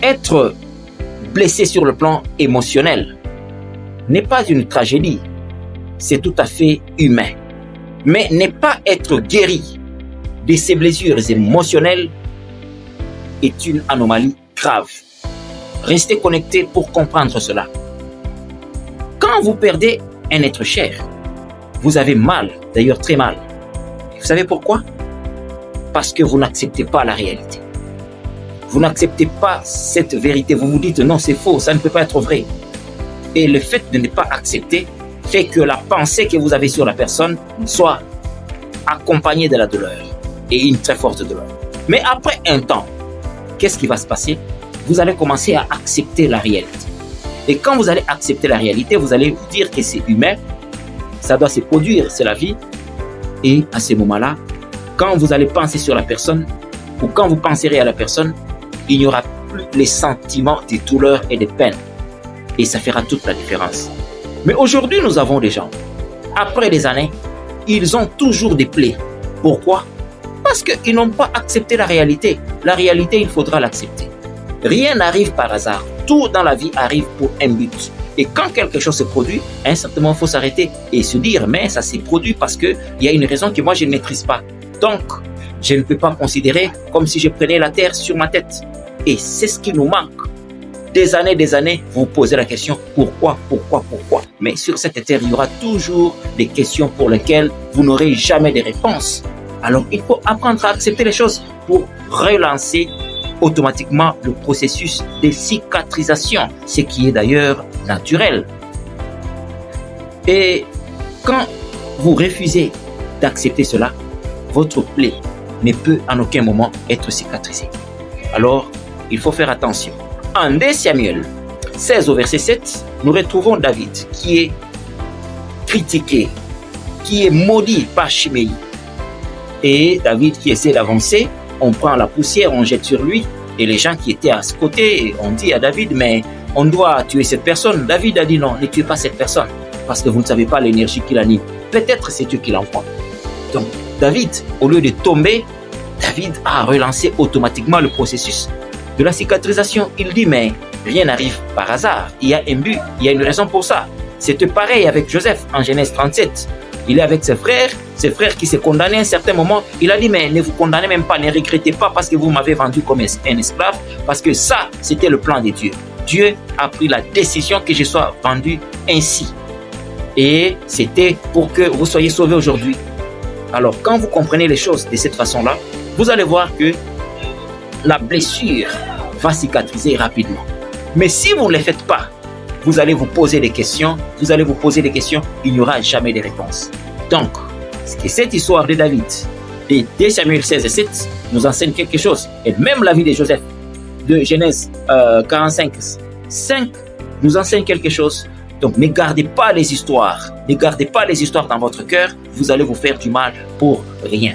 Être blessé sur le plan émotionnel n'est pas une tragédie, c'est tout à fait humain. Mais ne pas être guéri de ces blessures émotionnelles est une anomalie grave. Restez connectés pour comprendre cela. Quand vous perdez un être cher, vous avez mal, d'ailleurs très mal. Et vous savez pourquoi? Parce que vous n'acceptez pas la réalité. Vous n'acceptez pas cette vérité. Vous vous dites non, c'est faux, ça ne peut pas être vrai. Et le fait de ne pas accepter fait que la pensée que vous avez sur la personne soit accompagnée de la douleur et une très forte douleur. Mais après un temps, qu'est-ce qui va se passer? Vous allez commencer à accepter la réalité. Et quand vous allez accepter la réalité, vous allez vous dire que c'est humain, ça doit se produire, c'est la vie. Et à ce moment-là, quand vous allez penser sur la personne, ou quand vous penserez à la personne, il n'y aura plus les sentiments de douleur et de peine. Et ça fera toute la différence. Mais aujourd'hui, nous avons des gens, après des années, ils ont toujours des plaies. Pourquoi? Parce qu'ils n'ont pas accepté la réalité. La réalité, il faudra l'accepter. Rien n'arrive par hasard. Tout dans la vie arrive pour un but. Et quand quelque chose se produit, certainement, il faut s'arrêter et se dire, mais ça s'est produit parce qu'il y a une raison que moi, je ne maîtrise pas. Donc, je ne peux pas considérer comme si je prenais la terre sur ma tête. Et c'est ce qui nous manque. Des années, vous vous posez la question, pourquoi? Mais sur cette terre, il y aura toujours des questions pour lesquelles vous n'aurez jamais de réponses. Alors, il faut apprendre à accepter les choses pour relancer automatiquement le processus de cicatrisation, ce qui est d'ailleurs naturel. Et quand vous refusez d'accepter cela, votre plaie ne peut en aucun moment être cicatrisée. Alors, il faut faire attention. En 2 Samuel 16 au verset 7, nous retrouvons David qui est critiqué, qui est maudit par Shimei. Et David qui essaie d'avancer, on prend la poussière, on jette sur lui. Et les gens qui étaient à ce côté, on dit à David, mais on doit tuer cette personne. David a dit non, ne tuez pas cette personne, parce que vous ne savez pas l'énergie qu'il anime. Peut-être c'est Dieu qui l'envoie. Donc David, au lieu de tomber, David a relancé automatiquement le processus de la cicatrisation. Il dit, mais rien n'arrive par hasard. Il y a un but, il y a une raison pour ça. C'était pareil avec Joseph en Genèse 37. Il est avec ses frères qui se condamnaient à un certain moment. Il a dit, mais ne vous condamnez même pas, ne regrettez pas parce que vous m'avez vendu comme un esclave, parce que ça, c'était le plan de Dieu. Dieu a pris la décision que je sois vendu ainsi. Et c'était pour que vous soyez sauvés aujourd'hui. Alors, quand vous comprenez les choses de cette façon-là, vous allez voir que la blessure va cicatriser rapidement. Mais si vous ne le faites pas, vous allez vous poser des questions, il n'y aura jamais de réponse. Donc, cette histoire de David, de 2 Samuel 16 et 7, nous enseigne quelque chose. Et même la vie de Joseph, de Genèse 45, 5, nous enseigne quelque chose. Donc, ne gardez pas les histoires dans votre cœur, vous allez vous faire du mal pour rien.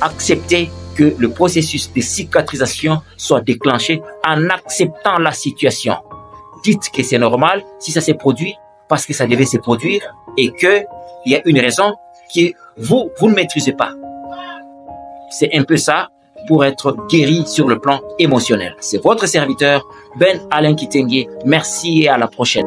Acceptez que le processus de cicatrisation soit déclenché en acceptant la situation. Dites que c'est normal si ça s'est produit parce que ça devait se produire et qu'il y a une raison que vous ne maîtrisez pas. C'est un peu ça pour être guéri sur le plan émotionnel. C'est votre serviteur Ben Alain Kitenge. Merci et à la prochaine.